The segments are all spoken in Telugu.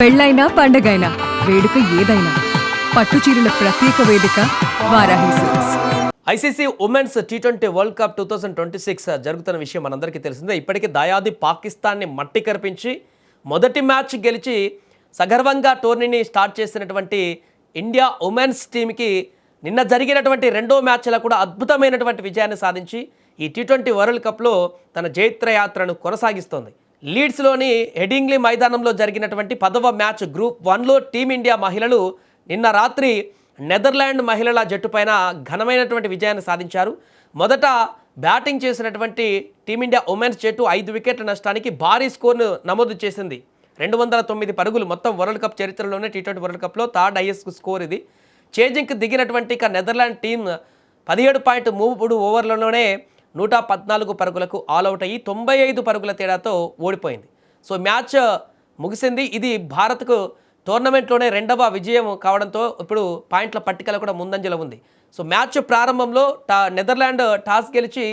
పెళ్ళైనా పండగైనా వేడుక ఏదైనా పట్టుచీరల ప్రత్యేక వేదిక Varahi silks. ICC women's T20 world cup 2026 జరుగుతున్న విషయం మనందరికీ తెలిసిందే. ఇప్పటికే దాయాది పాకిస్తాన్ని మట్టి కరిపించి మొదటి మ్యాచ్ గెలిచి సగర్వంగా టోర్నీని స్టార్ట్ చేసినటువంటి ఇండియా ఉమెన్స్ టీంకి నిన్న జరిగినటువంటి రెండో మ్యాచ్లో కూడా అద్భుతమైనటువంటి విజయాన్ని సాధించి ఈ టీ20 వరల్డ్ కప్లో తన జైత్ర యాత్రను కొనసాగిస్తోంది. లీడ్స్లోని హెడింగ్లీ మైదానంలో జరిగినటువంటి 10వ మ్యాచ్ గ్రూప్ 1లో టీమిండియా మహిళలు నిన్న రాత్రి నెదర్లాండ్ మహిళల జట్టుపైన ఘనమైనటువంటి విజయాన్ని సాధించారు. మొదట బ్యాటింగ్ చేసినటువంటి టీమిండియా ఉమెన్స్ జట్టు 5 వికెట్ల నష్టానికి భారీ స్కోర్ను నమోదు చేసింది. 209 పరుగులు మొత్తం వరల్డ్ కప్ చరిత్రలోనే టీ20 వరల్డ్ కప్లో థర్డ్ హైయెస్ట్ స్కోర్ ఇది. చేజింగ్కి దిగినటువంటి ఇక నెదర్లాండ్ టీం 17.3 ఓవర్లలోనే 114 పరుగులకు ఆల్అవుట్ అయ్యి 95 పరుగుల తేడాతో ఓడిపోయింది. సో మ్యాచ్ ముగిసింది. ఇది భారత్కు టోర్నమెంట్లోనే రెండవ విజయం కావడంతో ఇప్పుడు పాయింట్ల పట్టికలో కూడా ముందంజలో ఉంది. సో మ్యాచ్ ప్రారంభంలో నెదర్లాండ్ టాస్ గెలిచి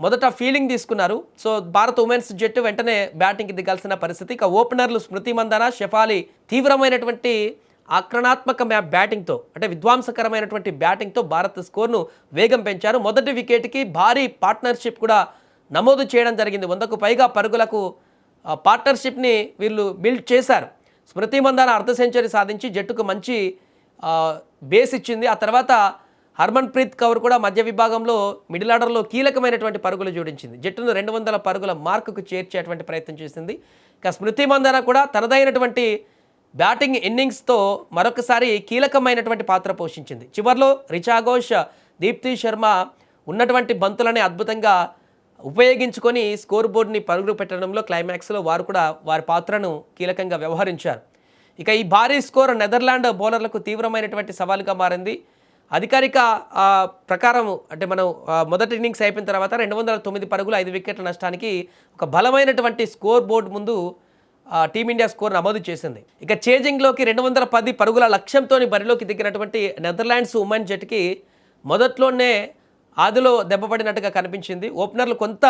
మొదట ఫీల్డింగ్ తీసుకున్నారు. సో భారత్ ఉమెన్స్ జట్టు వెంటనే బ్యాటింగ్కి దిగాల్సిన పరిస్థితి. ఇక ఓపెనర్లు స్మృతి మందన, షెఫాలి తీవ్రమైనటువంటి ఆక్రమణాత్మక బ్యాటింగ్తో అంటే విధ్వంసకరమైనటువంటి బ్యాటింగ్తో భారత్ స్కోర్ను వేగం పెంచారు. మొదటి వికెట్కి భారీ పార్ట్నర్షిప్ కూడా నమోదు చేయడం జరిగింది. 100కు పైగా పరుగులకు పార్ట్నర్షిప్ని వీళ్ళు బిల్డ్ చేశారు. స్మృతి మందాన అర్ధ సెంచరీ సాధించి జట్టుకు మంచి బేస్ ఇచ్చింది. ఆ తర్వాత హర్మన్ ప్రీత్ కౌర్ కూడా మధ్య విభాగంలో మిడిల్ ఆర్డర్లో కీలకమైనటువంటి పరుగులు జోడించింది. జట్టును 200 పరుగుల మార్కుకు చేర్చేటువంటి ప్రయత్నం చేసింది. ఇక స్మృతి మందాన కూడా తనదైనటువంటి బ్యాటింగ్ ఇన్నింగ్స్తో మరొకసారి కీలకమైనటువంటి పాత్ర పోషించింది. చివర్లో రిచా ఘోష్, దీప్తి శర్మ ఉన్నటువంటి బంతులని అద్భుతంగా ఉపయోగించుకొని స్కోర్ బోర్డ్ని పరుగులు పెట్టడంలో క్లైమాక్స్లో వారు కూడా వారి పాత్రను కీలకంగా వ్యవహరించారు. ఇక ఈ భారీ స్కోర్ నెదర్లాండ్ బౌలర్లకు తీవ్రమైనటువంటి సవాలుగా మారింది. అధికారిక ప్రకారం అంటే మనం మొదటి ఇన్నింగ్స్ అయిపోయిన తర్వాత 209 పరుగులు 5 వికెట్ల నష్టానికి ఒక బలమైనటువంటి స్కోర్ బోర్డు ముందు టీమిండియా స్కోర్ నమోదు చేసింది. ఇక చేజింగ్లోకి 210 పరుగుల లక్ష్యంతో బరిలోకి దిగినటువంటి నెదర్లాండ్స్ ఉమెన్ జట్టుకి మొదట్లోనే ఆదిలో దెబ్బపడినట్టుగా కనిపించింది. ఓపెనర్లు కొంత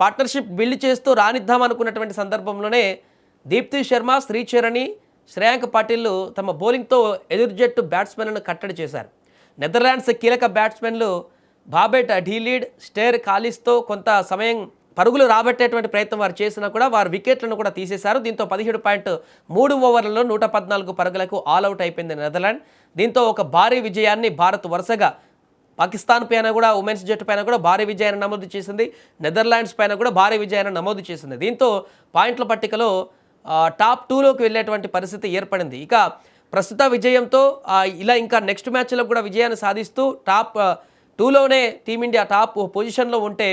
పార్ట్నర్షిప్ బిల్డ్ చేస్తూ రానిద్దామనుకున్నటువంటి సందర్భంలోనే దీప్తి శర్మ, శ్రీచరణి, శ్రేయాంక్ పాటిల్ తమ బౌలింగ్తో ఎదురు జట్టు బ్యాట్స్మెన్లను కట్టడి చేశారు. నెదర్లాండ్స్ కీలక బ్యాట్స్మెన్లు బాబెట్ ఢీలీడ్, స్టేర్ కాలిస్తో కొంత సమయం పరుగులు రాబట్టేటువంటి ప్రయత్నం వారు చేసినా కూడా వారు వికెట్లను కూడా తీసేశారు. దీంతో 17.3 ఓవర్లలో 114 పరుగులకు ఆల్అవుట్ అయిపోయింది నెదర్లాండ్. దీంతో ఒక భారీ విజయాన్ని భారత్ వరుసగా పాకిస్తాన్ పైన కూడా ఉమెన్స్ జట్టు పైన కూడా భారీ విజయాన్ని నమోదు చేసింది. నెదర్లాండ్స్ పైన కూడా భారీ విజయాన్ని నమోదు చేసింది. దీంతో పాయింట్ల పట్టికలో టాప్ 2లోకి వెళ్ళేటువంటి పరిస్థితి ఏర్పడింది. ఇక ప్రస్తుత విజయంతో ఇలా ఇంకా నెక్స్ట్ మ్యాచ్లో కూడా విజయాన్ని సాధిస్తూ టాప్ 2లోనే టీమిండియా టాప్ పొజిషన్లో ఉంటే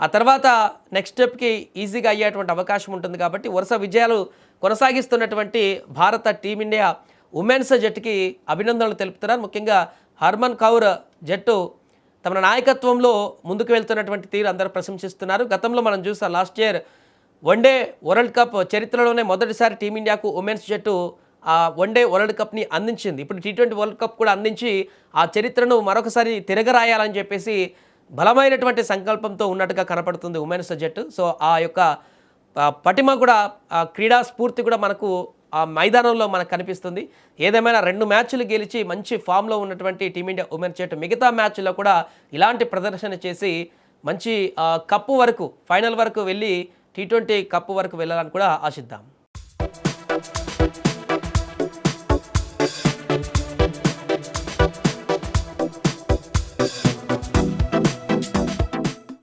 ఆ తర్వాత నెక్స్ట్ స్టెప్కి ఈజీగా అయ్యేటువంటి అవకాశం ఉంటుంది. కాబట్టి వరుస విజయాలు కొనసాగిస్తున్నటువంటి భారత టీమిండియా ఉమెన్స్ జట్టుకి అభినందనలు తెలుపుతున్నారు. ముఖ్యంగా హర్మన్ కౌర్ జట్టు తమ నాయకత్వంలో ముందుకు వెళ్తున్నటువంటి తీరు అందరూ ప్రశంసిస్తున్నారు. గతంలో మనం చూసాం last year one day world cup చరిత్రలోనే మొదటిసారి టీమిండియాకు ఉమెన్స్ జట్టు ఆ వన్డే వరల్డ్ కప్ని అందించింది. ఇప్పుడు టీ20 వరల్డ్ కప్ కూడా అందించి ఆ చరిత్రను మరొకసారి తిరగరాయాలని చెప్పేసి బలమైనటువంటి సంకల్పంతో ఉన్నట్టుగా కనపడుతుంది ఉమెన్స్ జట్టు. సో ఆ యొక్క పటిమ కూడా క్రీడా స్ఫూర్తి కూడా మనకు ఆ మైదానంలో మనకు కనిపిస్తుంది. ఏదేమైనా 2 మ్యాచ్లు గెలిచి మంచి ఫామ్లో ఉన్నటువంటి టీమిండియా ఉమెన్స్ జట్టు మిగతా మ్యాచ్ల్లో కూడా ఇలాంటి ప్రదర్శన చేసి మంచి కప్పు వరకు ఫైనల్ వరకు వెళ్ళి టీ20 కప్పు వరకు వెళ్ళాలని కూడా ఆశిద్దాం.